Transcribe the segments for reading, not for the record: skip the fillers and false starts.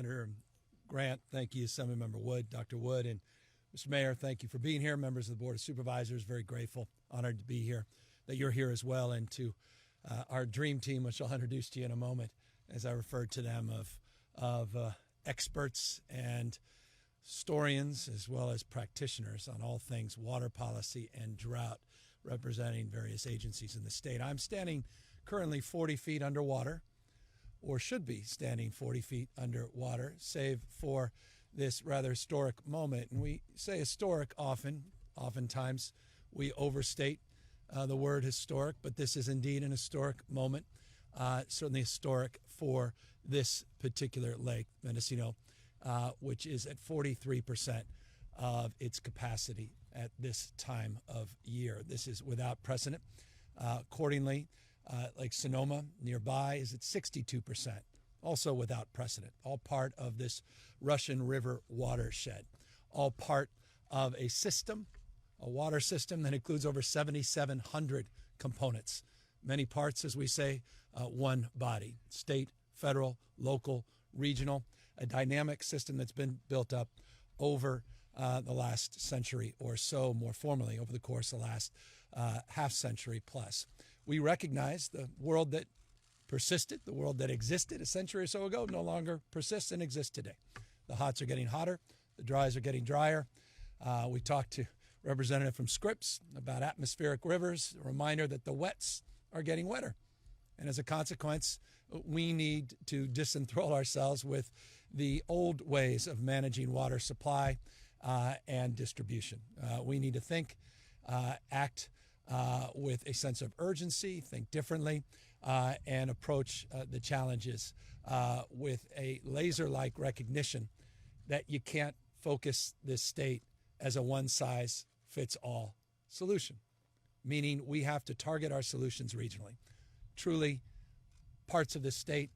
Senator Grant, thank you, Assemblymember Wood, Dr. Wood, and Mr. Mayor, thank you for being here. Members of the Board of Supervisors, very grateful, honored to be here, that you're here as well, and to our dream team, which I'll introduce to you in a moment, as I referred to them, of experts and historians as well as practitioners on all things water policy and drought, representing various agencies in the state. I'm standing currently 40 feet underwater, or should be standing 40 feet underwater, save for this rather historic moment. And we say historic oftentimes we overstate the word historic, but this is indeed an historic moment, certainly historic for this particular lake, Mendocino, which is at 43% of its capacity at this time of year. This is without precedent. Accordingly, Lake Sonoma nearby is at 62%, also without precedent, all part of this Russian River watershed, all part of a system, a water system that includes over 7,700 components, many parts, as we say, one body, state, federal, local, regional, a dynamic system that's been built up over the last century or so, more formally over the course of the last half century plus. We recognize the world that persisted, the world that existed a century or so ago, no longer persists and exists today. The hots are getting hotter, the dries are getting drier. We talked to Representative from Scripps about atmospheric rivers, a reminder that the wets are getting wetter. And as a consequence, we need to disenthrall ourselves with the old ways of managing water supply and distribution. We need to think, act with a sense of urgency, think differently, and approach the challenges with a laser-like recognition that you can't focus this state as a one-size-fits-all solution, meaning we have to target our solutions regionally. Truly, parts of the state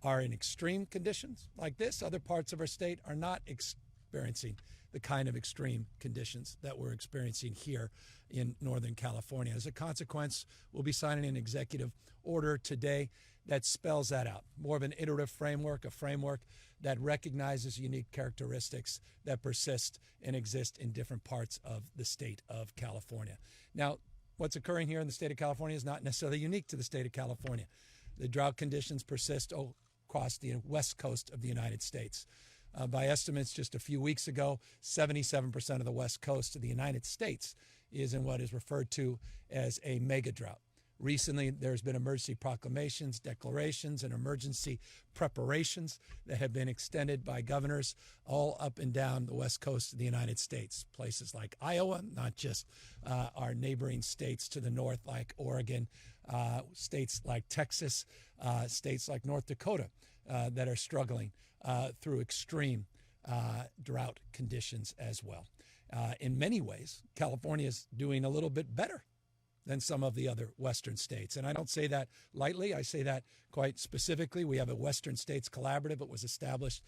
are in extreme conditions like this. Other parts of our state are not experiencing the kind of extreme conditions that we're experiencing here in Northern California. As a consequence, we'll be signing an executive order today that spells that out. More of an iterative framework, a framework that recognizes unique characteristics that persist and exist in different parts of the state of California. Now, what's occurring here in the state of California is not necessarily unique to the state of California. The drought conditions persist across the west coast of the United States. By estimates just a few weeks ago, 77% of the west coast of the United States is in what is referred to as a mega drought. Recently, there's been emergency proclamations, declarations, and emergency preparations that have been extended by governors all up and down the west coast of the United States. Places like Iowa, not just our neighboring states to the north like Oregon, states like Texas, states like North Dakota that are struggling through extreme drought conditions as well. In many ways, California is doing a little bit better than some of the other Western states. And I don't say that lightly. I say that quite specifically. We have a Western States Collaborative that was established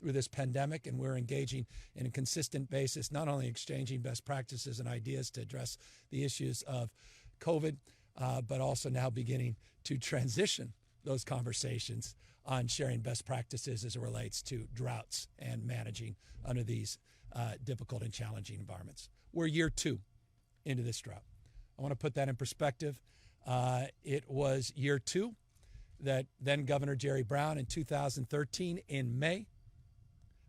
through this pandemic, and we're engaging in a consistent basis, not only exchanging best practices and ideas to address the issues of COVID, but also now beginning to transition those conversations on sharing best practices as it relates to droughts and managing under these difficult and challenging environments. We're year 2 into this drought. I want to put that in perspective. It was year 2 that then Governor Jerry Brown in 2013 in May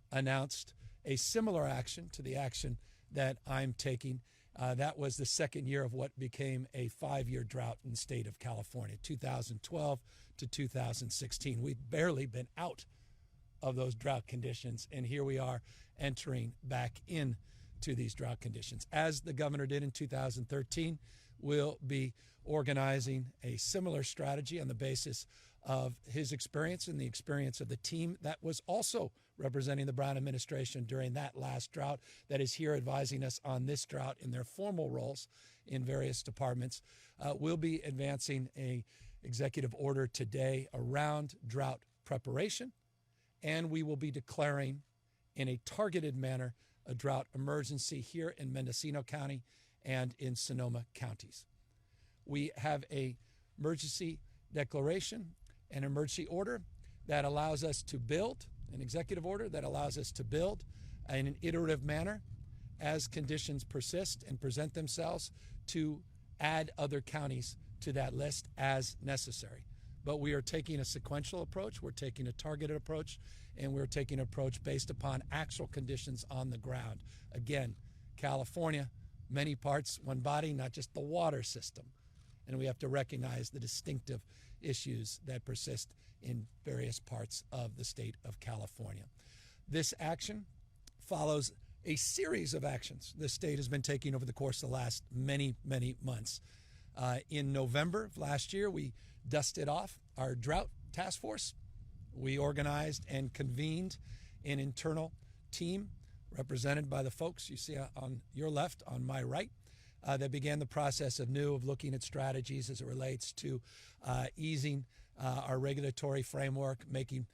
announced a similar action to the action that I'm taking. That was the second year of what became a 5-year drought in the state of California, 2012 to 2016. We've barely been out of those drought conditions, and here we are entering back in to these drought conditions. As the governor did in 2013, we'll be organizing a similar strategy on the basis of his experience and the experience of the team that was also representing the Brown administration during that last drought, that is here advising us on this drought in their formal roles in various departments. We'll be advancing a executive order today around drought preparation, and we will be declaring in a targeted manner a drought emergency here in Mendocino County and in Sonoma counties. We have a emergency declaration and emergency order that allows us to build an executive order that allows us to build in an iterative manner as conditions persist and present themselves to add other counties to that list as necessary. But we are taking a sequential approach, we're taking a targeted approach, and we're taking an approach based upon actual conditions on the ground. Again, California, many parts, one body, not just the water system. And we have to recognize the distinctive issues that persist in various parts of the state of California. This action follows a series of actions the state has been taking over the course of the last many, many months. In November of last year, we dusted off our drought task force. We organized and convened an internal team represented by the folks you see on your left, on my right, that began the process of looking at strategies as it relates to easing our regulatory framework, making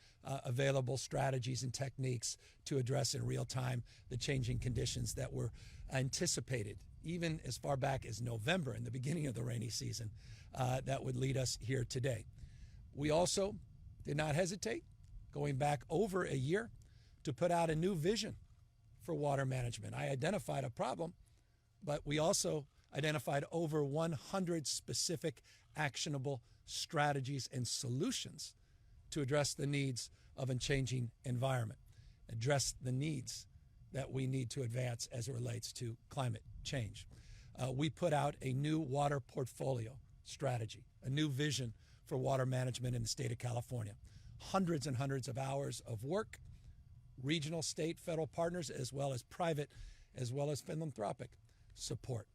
available strategies and techniques to address in real time the changing conditions that were anticipated, even as far back as November in the beginning of the rainy season, that would lead us here today. We also did not hesitate, going back over a year, to put out a new vision for water management. I identified a problem, but we also identified over 100 specific actionable strategies and solutions to address the needs of a changing environment, address the needs that we need to advance as it relates to climate change. We put out a new water portfolio strategy, a new vision for water management in the state of California. Hundreds and hundreds of hours of work, regional, state, federal partners, as well as private, as well as philanthropic support.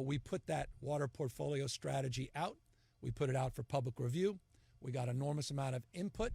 We put that water portfolio strategy out. We put it out for public review. We got an enormous amount of input,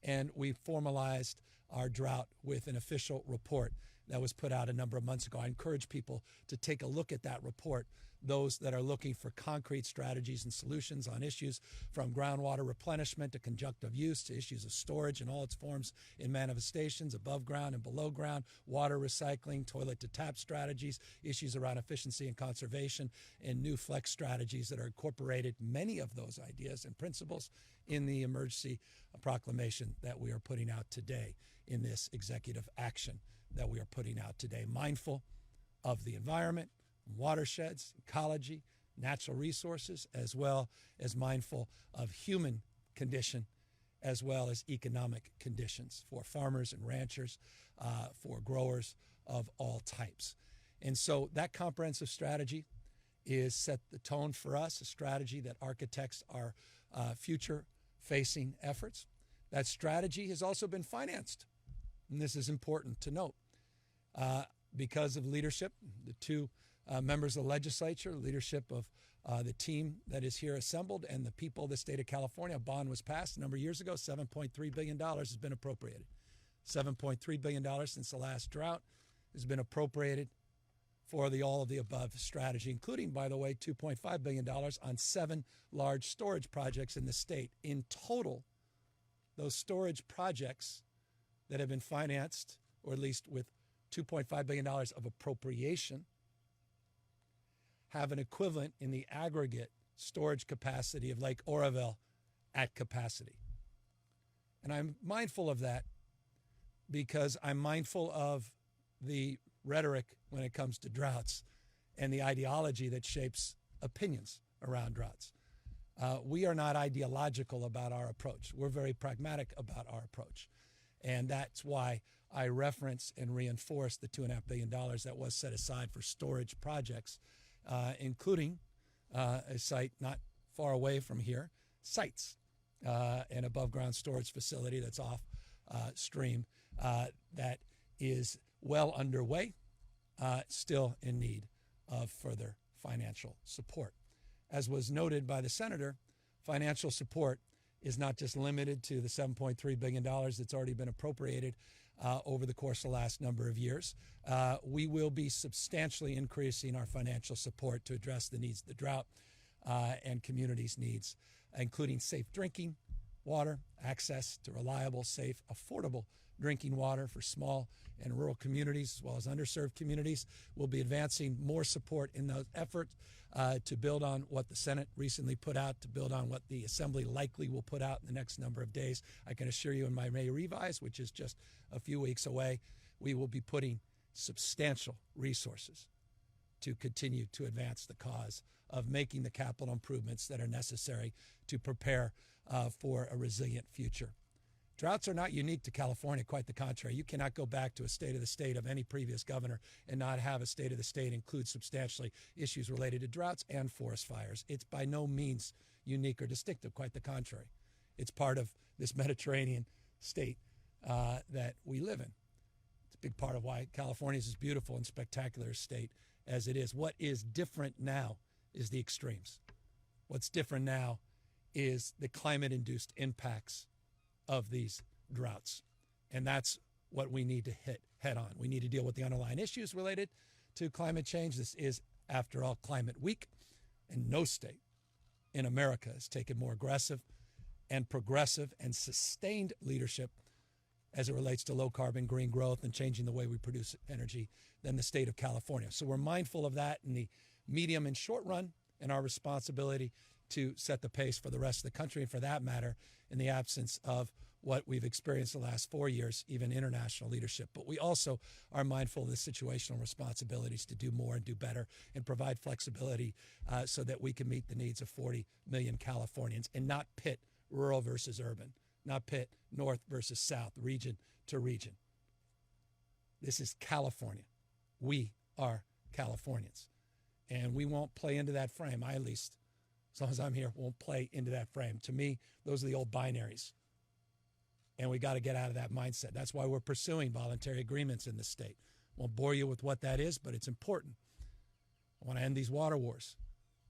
and we formalized our drought with an official report that was put out a number of months ago. I encourage people to take a look at that report, those that are looking for concrete strategies and solutions on issues from groundwater replenishment to conjunctive use to issues of storage in all its forms in manifestations, above ground and below ground, water recycling, toilet to tap strategies, issues around efficiency and conservation, and new flex strategies that are incorporated, many of those ideas and principles, in the emergency proclamation that we are putting out today, in this executive action that we are putting out today, mindful of the environment, watersheds, ecology, natural resources, as well as mindful of human condition, as well as economic conditions for farmers and ranchers, for growers of all types. And so that comprehensive strategy is set the tone for us, a strategy that architects our future-facing efforts. That strategy has also been financed, and this is important to note. Because of leadership, the two members of the legislature, leadership of the team that is here assembled, and the people of the state of California. A bond was passed a number of years ago. $7.3 billion has been appropriated. $7.3 billion since the last drought has been appropriated for the all of the above strategy, including, by the way, $2.5 billion on 7 large storage projects in the state. In total, those storage projects that have been financed, or at least with $2.5 billion of appropriation, have an equivalent in the aggregate storage capacity of Lake Oroville at capacity. And I'm mindful of that because I'm mindful of the rhetoric when it comes to droughts and the ideology that shapes opinions around droughts. We are not ideological about our approach. We're very pragmatic about our approach. And that's why I reference and reinforce the $2.5 billion that was set aside for storage projects, including a site not far away from here, sites, an above-ground storage facility that's off stream that is well underway, still in need of further financial support. As was noted by the senator, financial support is not just limited to the $7.3 billion that's already been appropriated over the course of the last number of years. We will be substantially increasing our financial support to address the needs of the drought and communities' needs, including safe drinking, water, access to reliable, safe, affordable drinking water for small and rural communities as well as underserved communities. We'll be advancing more support in those efforts to build on what the Senate recently put out, to build on what the Assembly likely will put out in the next number of days. I can assure you in my May revise, which is just a few weeks away, we will be putting substantial resources to continue to advance the cause of making the capital improvements that are necessary to prepare for a resilient future. Droughts are not unique to California, quite the contrary. You cannot go back to a state of the state of any previous governor and not have a state of the state include substantially issues related to droughts and forest fires. It's by no means unique or distinctive, quite the contrary. It's part of this Mediterranean state that we live in. It's a big part of why California is as beautiful and spectacular a state as it is. What is different now is the extremes. What's different now is the climate-induced impacts of these droughts. And that's what we need to hit head on. We need to deal with the underlying issues related to climate change. This is, after all, Climate Week, and no state in America has taken more aggressive and progressive and sustained leadership as it relates to low-carbon green growth and changing the way we produce energy than the state of California. So we're mindful of that in the medium and short run, and our responsibility to set the pace for the rest of the country, and for that matter, in the absence of what we've experienced the last 4 years, even international leadership. But we also are mindful of the situational responsibilities to do more and do better and provide flexibility so that we can meet the needs of 40 million Californians and not pit rural versus urban, not pit north versus south, region to region. This is California. We are Californians. And we won't play into that frame. I, at least, as long as I'm here, won't play into that frame. To me, those are the old binaries. And we got to get out of that mindset. That's why we're pursuing voluntary agreements in this state. Won't bore you with what that is, but it's important. I want to end these water wars.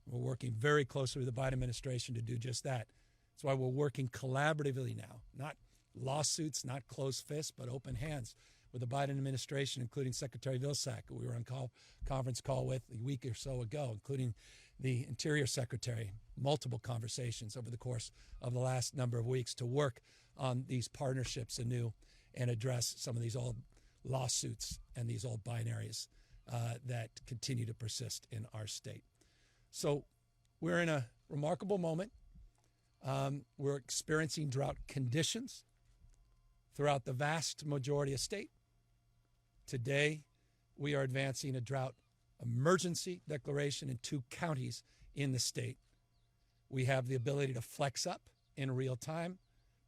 We're working very closely with the Biden administration to do just that. That's why we're working collaboratively now, not lawsuits, not closed fists, but open hands with the Biden administration, including Secretary Vilsack, who we were on conference call with a week or so ago, including the Interior Secretary, multiple conversations over the course of the last number of weeks to work on these partnerships anew and address some of these old lawsuits and these old binaries that continue to persist in our state. So we're in a remarkable moment. We're experiencing drought conditions throughout the vast majority of state. Today, we are advancing a drought emergency declaration in 2 counties in the state. We have the ability to flex up in real time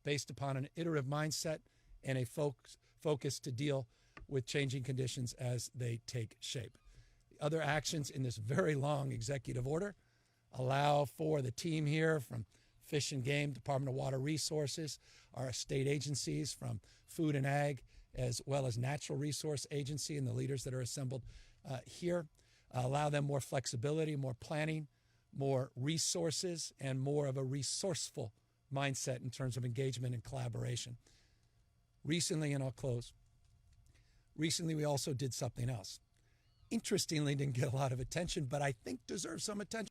based upon an iterative mindset and a focus to deal with changing conditions as they take shape. The other actions in this very long executive order allow for the team here from Fish and Game, Department of Water Resources, our state agencies from Food and Ag, as well as Natural Resource Agency and the leaders that are assembled here, allow them more flexibility, more planning, more resources, and more of a resourceful mindset in terms of engagement and collaboration. Recently, and I'll close, recently we also did something else. Interestingly, didn't get a lot of attention, but I think deserves some attention.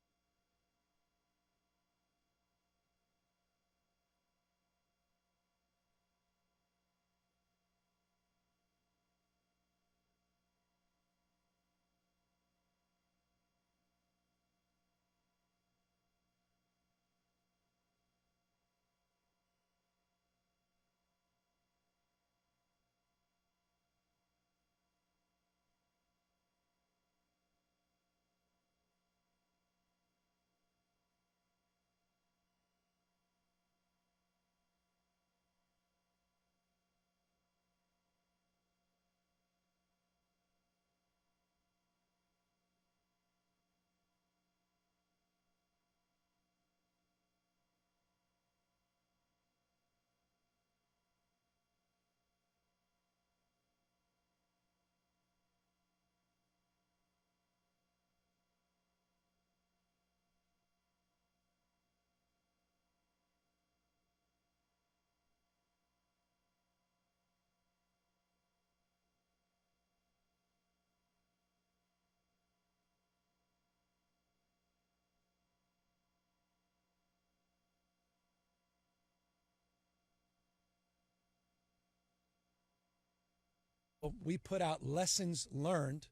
we put out lessons learned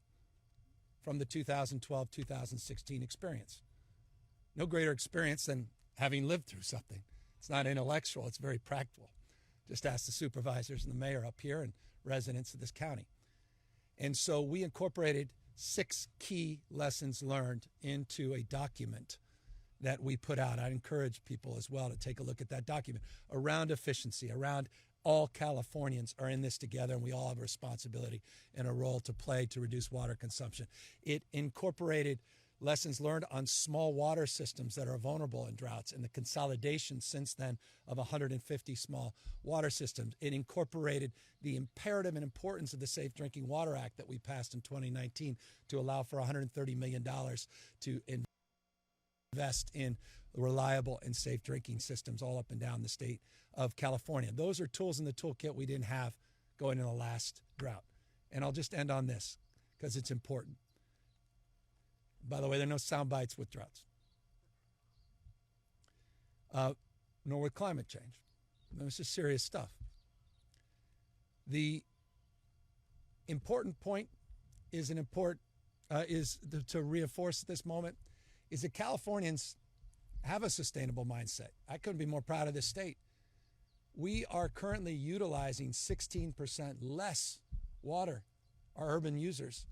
from the 2012-2016 experience. No greater experience than having lived through something. It's not intellectual, it's very practical. Just ask the supervisors and the mayor up here and residents of this county. And so we incorporated 6 key lessons learned into a document that we put out. I'd encourage people as well to take a look at that document around efficiency, around all Californians are in this together, and we all have a responsibility and a role to play to reduce water consumption. It incorporated lessons learned on small water systems that are vulnerable in droughts and the consolidation since then of 150 small water systems. It incorporated the imperative and importance of the Safe Drinking Water Act that we passed in 2019 to allow for $130 million to invest in reliable and safe drinking systems all up and down the state of California. Those are tools in the toolkit we didn't have going in the last drought. And I'll just end on this because it's important. By the way, there are no sound bites with droughts, nor with climate change. This is serious stuff. The important point is to reinforce at this moment is that Californians have a sustainable mindset. I couldn't be more proud of this state. We are currently utilizing 16% less water, our urban users,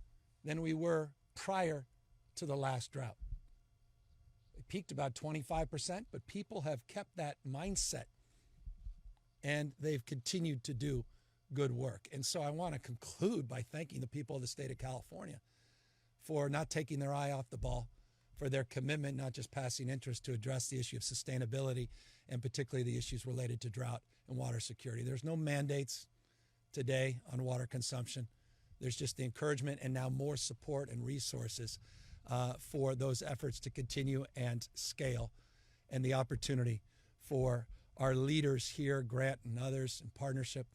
than we were prior to the last drought. It peaked about 25%, but people have kept that mindset and they've continued to do good work. And so I want to conclude by thanking the people of the state of California for not taking their eye off the ball, for their commitment, not just passing interest, to address the issue of sustainability and particularly the issues related to drought and water security. There's no mandates today on water consumption. There's just the encouragement and now more support and resources for those efforts to continue and scale, and the opportunity for our leaders here, Grant and others, in partnership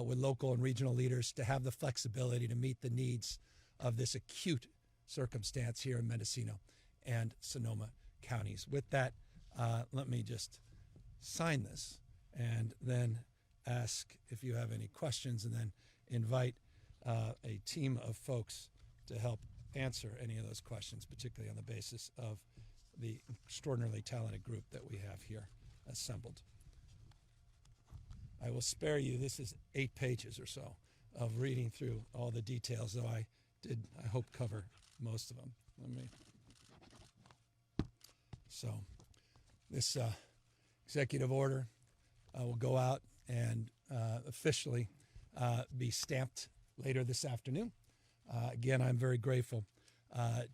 with local and regional leaders, to have the flexibility to meet the needs of this acute circumstance here in Mendocino and Sonoma counties. With that, let me just sign this and then ask if you have any questions, and then invite a team of folks to help answer any of those questions, particularly on the basis of the extraordinarily talented group that we have here assembled. I will spare you, this is 8 pages or so of reading through all the details, though I hope, cover most of them. So this executive order will go out and officially be stamped later this afternoon. Again, I'm very grateful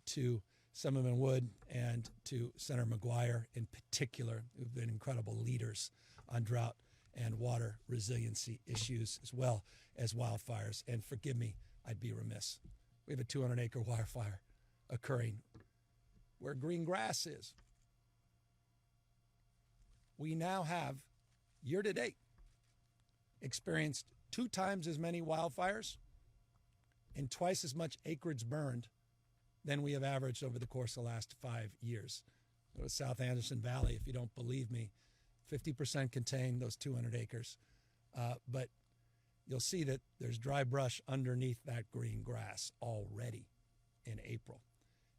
to Assemblyman Wood and to Senator McGuire in particular, who've been incredible leaders on drought and water resiliency issues, as well as wildfires. And forgive me, I'd be remiss. We have a 200-acre wildfire occurring where green grass is. We now have, year to date, experienced 2 times as many wildfires and twice as much acreage burned than we have averaged over the course of the last 5 years. Go to South Anderson Valley, if you don't believe me, 50% contain those 200 acres. But you'll see that there's dry brush underneath that green grass already in April.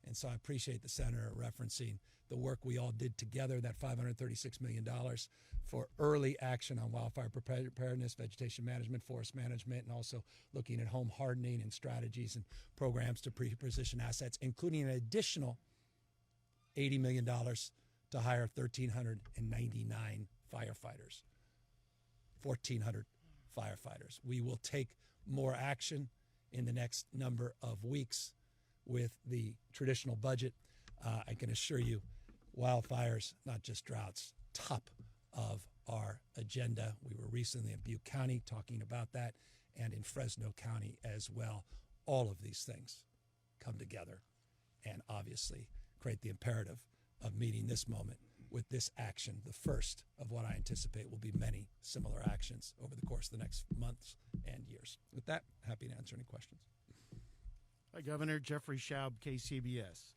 And so I appreciate the Senator referencing the work we all did together, that $536 million for early action on wildfire preparedness, vegetation management, forest management, and also looking at home hardening and strategies and programs to pre-position assets, including an additional $80 million to hire 1,399 firefighters, 1,400 firefighters. We will take more action in the next number of weeks with the traditional budget. I can assure you, wildfires, not just droughts, top of our agenda. We were recently in Butte County talking about that, and in Fresno County as well. All of these things come together and obviously create the imperative of meeting this moment with this action, the first of what I anticipate will be many similar actions over the course of the next months and years. With that, happy to answer any questions. Hi, Governor. Jeffrey Schaub, KCBS.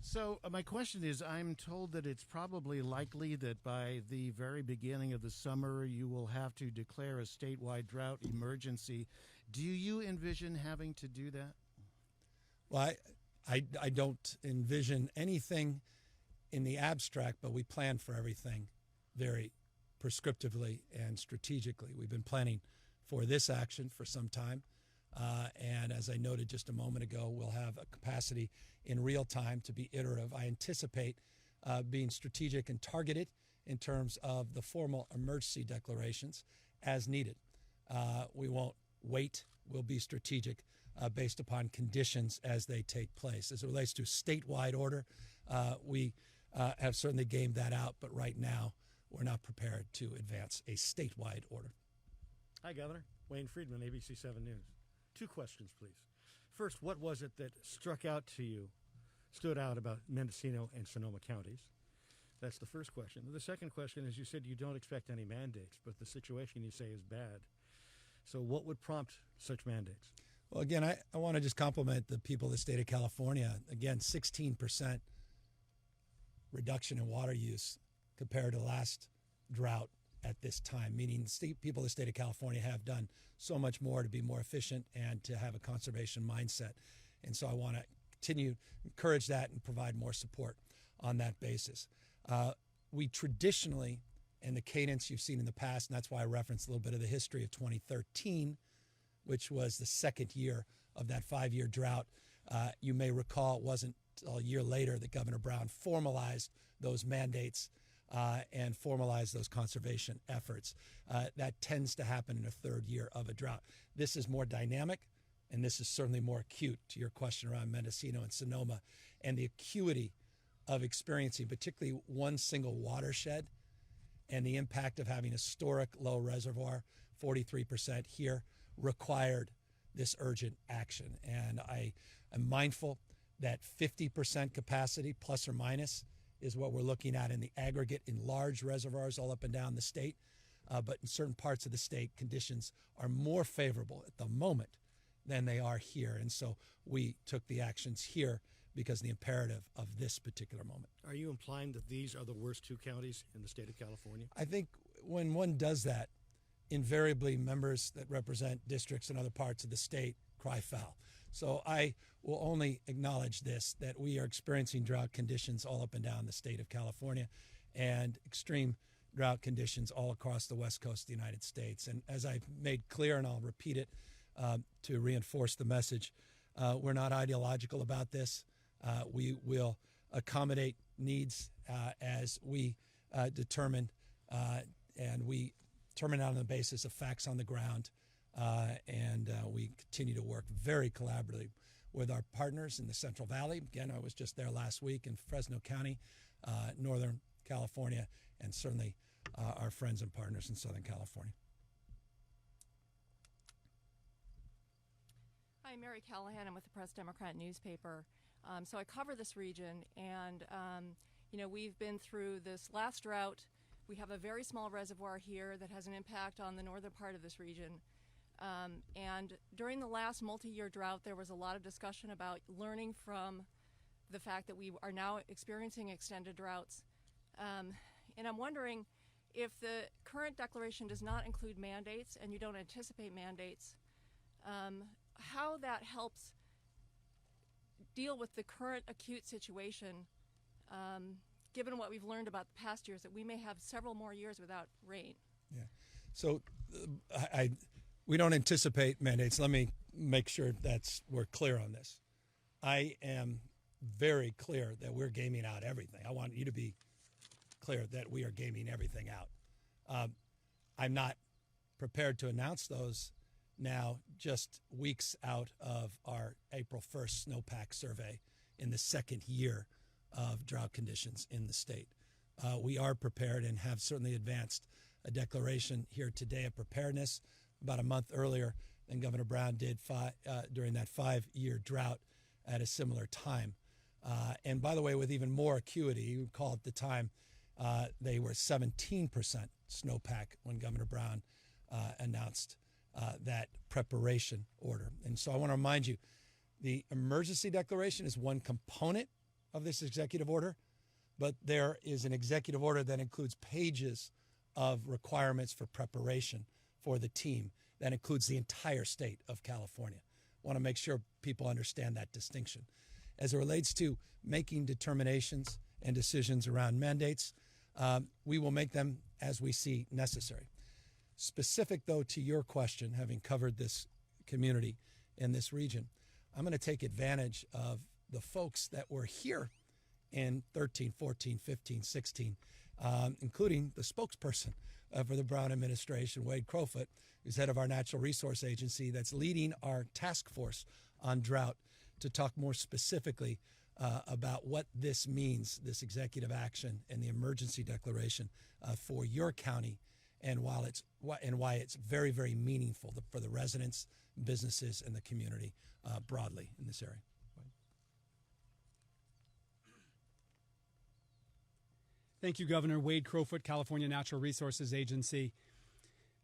So my question is, I'm told that it's probably likely that by the very beginning of the summer, you will have to declare a statewide drought emergency Do you envision having to do that? Well, I don't envision anything in the abstract, but we plan for everything very prescriptively and strategically. We've been planning for this action for some time. And as I noted just a moment ago, we'll have a capacity in real time to be iterative. I anticipate being strategic and targeted in terms of the formal emergency declarations as needed. We won't wait. We'll be strategic based upon conditions as they take place. As it relates to statewide order, we have certainly gamed that out, but right now we're not prepared to advance a statewide order. Hi, Governor. Wayne Friedman, ABC 7 News. 2 questions, please. First, what was it that stood out about Mendocino and Sonoma counties? That's the first question. The second question is, you said you don't expect any mandates, but the situation you say is bad. So what would prompt such mandates? Well, again, I want to just compliment the people of the state of California. Again, 16% reduction in water use compared to last drought at this time, meaning people of the state of California have done so much more to be more efficient and to have a conservation mindset. And so I want to continue to encourage that and provide more support on that basis. We traditionally, and the cadence you've seen in the past, and that's why I referenced a little bit of the history of 2013, which was the second year of that 5-year drought. You may recall it wasn't a year later that Governor Brown formalized those mandates and formalize those conservation efforts. That tends to happen in a third year of a drought. This is more dynamic, and this is certainly more acute to your question around Mendocino and Sonoma, and the acuity of experiencing particularly one single watershed and the impact of having a historic low reservoir, 43% here, required this urgent action. And I am mindful that 50% capacity plus or minus is what we're looking at in the aggregate in large reservoirs all up and down the state. But in certain parts of the state, conditions are more favorable at the moment than they are here. And so we took the actions here because of the imperative of this particular moment. Are you implying that these are the worst 2 counties in the state of California? I think when one does that, invariably members that represent districts in other parts of the state cry foul. So I will only acknowledge this, that we are experiencing drought conditions all up and down the state of California and extreme drought conditions all across the west coast of the United States. And as I've made clear, and I'll repeat it to reinforce the message, we're not ideological about this. We will accommodate needs as we determine, and we determine on the basis of facts on the ground. And we continue to work very collaboratively with our partners in the Central Valley. Again, I was just there last week in Fresno County, Northern California, and certainly our friends and partners in Southern California. Hi, Mary Callahan. I'm with the Press Democrat newspaper. So I cover this region, and we've been through this last drought. We have a very small reservoir here that has an impact on the northern part of this region. And during the last multi-year drought, there was a lot of discussion about learning from the fact that we are now experiencing extended droughts. And I'm wondering if the current declaration does not include mandates and you don't anticipate mandates, how that helps deal with the current acute situation, given what we've learned about the past years, that we may have several more years without rain. Yeah. So we don't anticipate mandates. Let me make sure we're clear on this. I am very clear that we're gaming out everything. I want you to be clear that we are gaming everything out. I'm not prepared to announce those now, just weeks out of our April 1st snowpack survey in the second year of drought conditions in the state. We are prepared and have certainly advanced a declaration here today of preparedness about a month earlier than Governor Brown did during that 5-year drought at a similar time. And by the way, with even more acuity, you recall at the time they were 17% snowpack when Governor Brown announced that preparation order. And so I want to remind you, the emergency declaration is one component of this executive order, but there is an executive order that includes pages of requirements for preparation for the team. that includes the entire state of California. I want to make sure people understand that distinction. As it relates to making determinations and decisions around mandates, we will make them as we see necessary. Specific, though, to your question, having covered this community in this region, I'm going to take advantage of the folks that were here in 13, 14, 15, 16, including the spokesperson for the Brown administration, Wade Crowfoot, who's head of our Natural Resource Agency that's leading our task force on drought, to talk more specifically about what this means, this executive action and the emergency declaration for your county, and why it's very, very meaningful for the residents, businesses, and the community broadly in this area. Thank you, Governor. Wade Crowfoot, California Natural Resources Agency.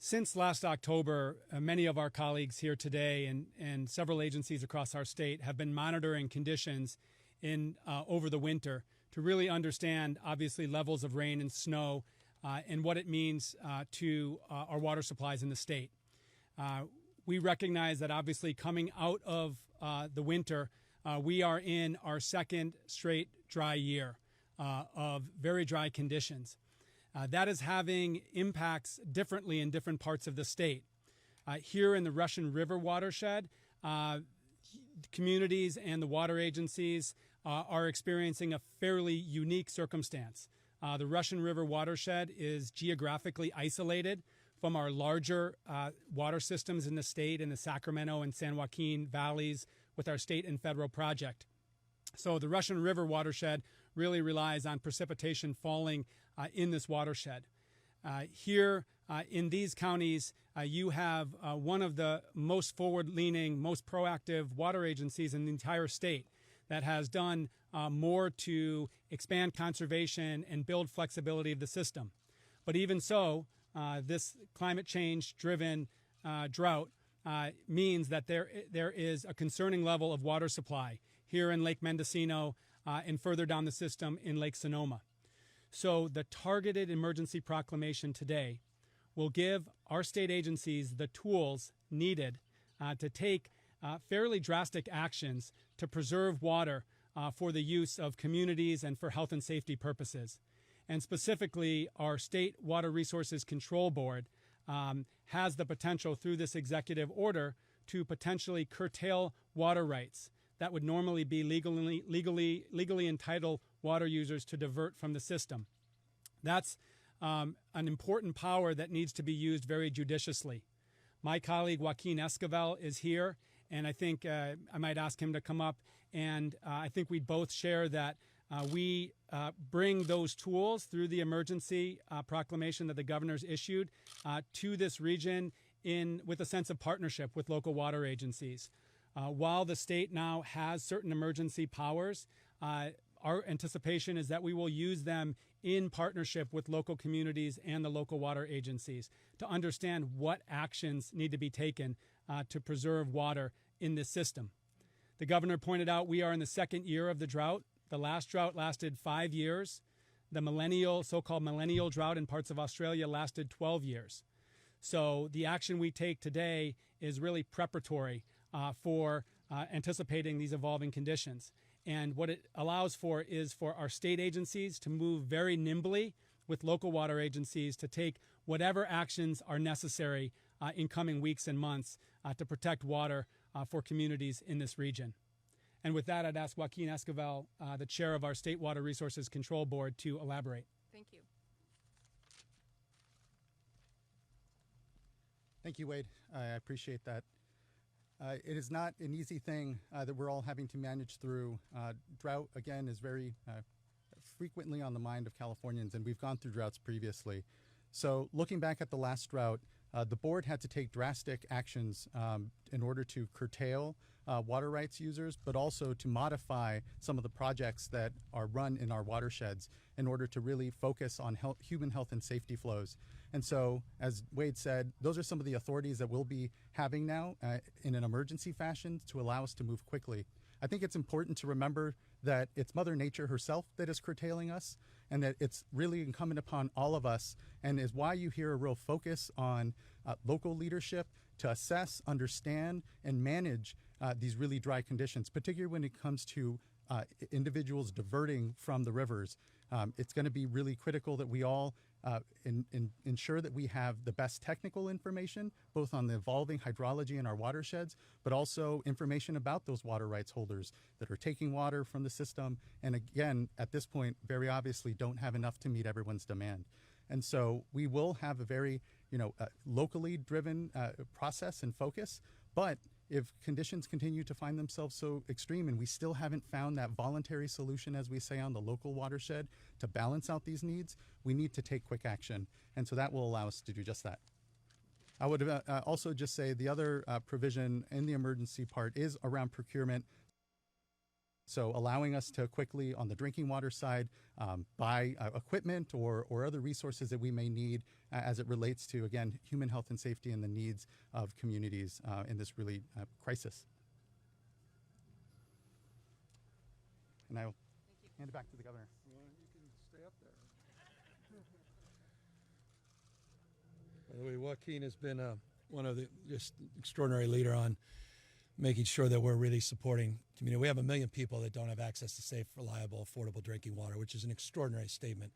Since last October, many of our colleagues here today and several agencies across our state have been monitoring conditions over the winter to really understand, obviously, levels of rain and snow and what it means to our water supplies in the state. We recognize that, obviously, coming out of the winter, we are in our second straight dry year of very dry conditions. That is having impacts differently in different parts of the state. Here in the Russian River watershed, communities and the water agencies are experiencing a fairly unique circumstance. The Russian River watershed is geographically isolated from our larger water systems in the state, in the Sacramento and San Joaquin valleys with our state and federal project. So the Russian River watershed really relies on precipitation falling in this watershed. Here in these counties, you have one of the most forward-leaning, most proactive water agencies in the entire state that has done more to expand conservation and build flexibility of the system. But even so, this climate change-driven drought means that there is a concerning level of water supply here in Lake Mendocino and further down the system in Lake Sonoma. So the targeted emergency proclamation today will give our state agencies the tools needed to take fairly drastic actions to preserve water for the use of communities and for health and safety purposes. And specifically, our State Water Resources Control Board has the potential through this executive order to potentially curtail water rights that would normally be legally entitled water users to divert from the system. That's an important power that needs to be used very judiciously. My colleague Joaquin Esquivel is here, and I think I might ask him to come up, and I think we both share that we bring those tools through the emergency proclamation that the governor's issued to this region with a sense of partnership with local water agencies. While the state now has certain emergency powers, our anticipation is that we will use them in partnership with local communities and the local water agencies to understand what actions need to be taken to preserve water in this system. The governor pointed out we are in the second year of the drought. The last drought lasted 5 years. The so-called millennial drought in parts of Australia lasted 12 years. So the action we take today is really preparatory for anticipating these evolving conditions. And what it allows for is for our state agencies to move very nimbly with local water agencies to take whatever actions are necessary in coming weeks and months to protect water for communities in this region. And with that, I'd ask Joaquin Esquivel, the chair of our State Water Resources Control Board, to elaborate. Thank you. Thank you, Wade. I appreciate that. It is not an easy thing that we're all having to manage through. Drought, again, is very frequently on the mind of Californians, and we've gone through droughts previously. So looking back at the last drought, the board had to take drastic actions in order to curtail water rights users, but also to modify some of the projects that are run in our watersheds in order to really focus on human health and safety flows. And so, as Wade said, those are some of the authorities that we'll be having now in an emergency fashion to allow us to move quickly. I think it's important to remember that it's Mother Nature herself that is curtailing us, and that it's really incumbent upon all of us, and is why you hear a real focus on local leadership to assess, understand, and manage these really dry conditions, particularly when it comes to individuals diverting from the rivers. It's going to be really critical that we all ensure that we have the best technical information, both on the evolving hydrology in our watersheds, but also information about those water rights holders that are taking water from the system. And again, at this point, very obviously don't have enough to meet everyone's demand. And so we will have a very, locally driven process and focus. But if conditions continue to find themselves so extreme and we still haven't found that voluntary solution, as we say, on the local watershed to balance out these needs, we need to take quick action. And so that will allow us to do just that. I would also just say the other provision in the emergency part is around procurement. So allowing us to quickly, on the drinking water side, buy equipment or other resources that we may need as it relates to, again, human health and safety and the needs of communities in this really crisis. And I will hand it back to the governor. Well, you can stay up there. By the way, Joaquin has been one of the just extraordinary leader on making sure that we're really supporting community. We have 1 million people that don't have access to safe, reliable, affordable drinking water, which is an extraordinary statement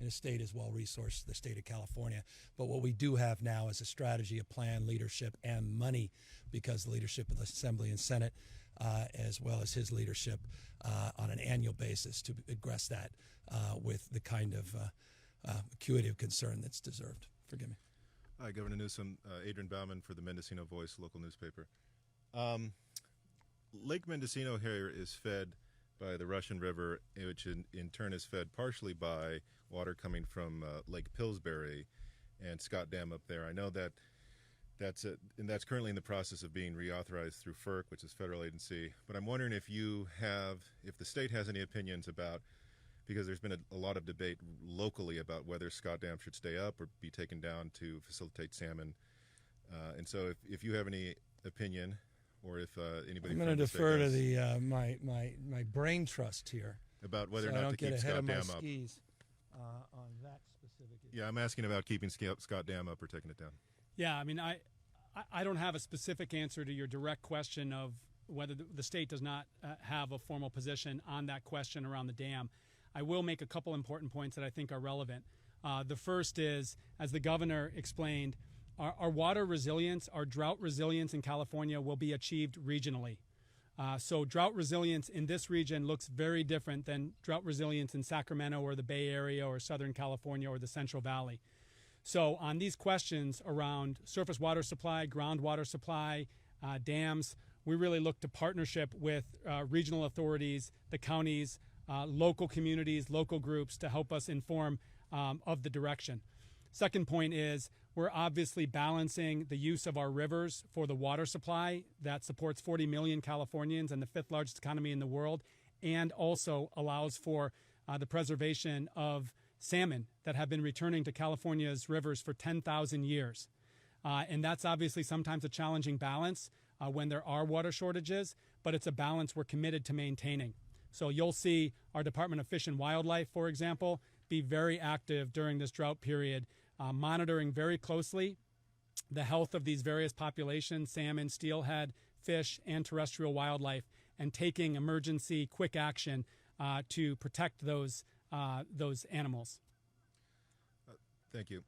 in a state as well-resourced, the state of California. But what we do have now is a strategy, a plan, leadership, and money, because the leadership of the Assembly and Senate, as well as his leadership on an annual basis to address that with the kind of acuity of concern that's deserved. Forgive me. Hi, Governor Newsom. Adrian Bauman for the Mendocino Voice, local newspaper. Lake Mendocino here is fed by the Russian River, which in turn is fed partially by water coming from Lake Pillsbury and Scott Dam up there. I know that that's currently in the process of being reauthorized through FERC, which is a federal agency. But I'm wondering if the state has any opinions about, because there's been a lot of debate locally about whether Scott Dam should stay up or be taken down to facilitate salmon. And so if you have any opinion, or if anybody, I'm going to defer to the my brain trust here about whether so or not I don't to keep get ahead Scott of my Dam up. skis on that specific issue. Yeah, I'm asking about keeping Scott Dam up or taking it down. Yeah, I mean, I don't have a specific answer to your direct question of whether the state does not have a formal position on that question around the dam. I will make a couple important points that I think are relevant. The first is, as the governor explained, our water resilience, our drought resilience in California will be achieved regionally. So drought resilience in this region looks very different than drought resilience in Sacramento or the Bay Area or Southern California or the Central Valley. So on these questions around surface water supply, groundwater supply, dams, we really look to partnership with regional authorities, the counties, local communities, local groups to help us inform of the direction. Second point is we're obviously balancing the use of our rivers for the water supply that supports 40 million Californians and the 5th largest economy in the world, and also allows for the preservation of salmon that have been returning to California's rivers for 10,000 years. And that's obviously sometimes a challenging balance when there are water shortages, but it's a balance we're committed to maintaining. So you'll see our Department of Fish and Wildlife, for example, be very active during this drought period, monitoring very closely the health of these various populations, salmon, steelhead, fish, and terrestrial wildlife, and taking emergency quick action to protect those animals. Thank you.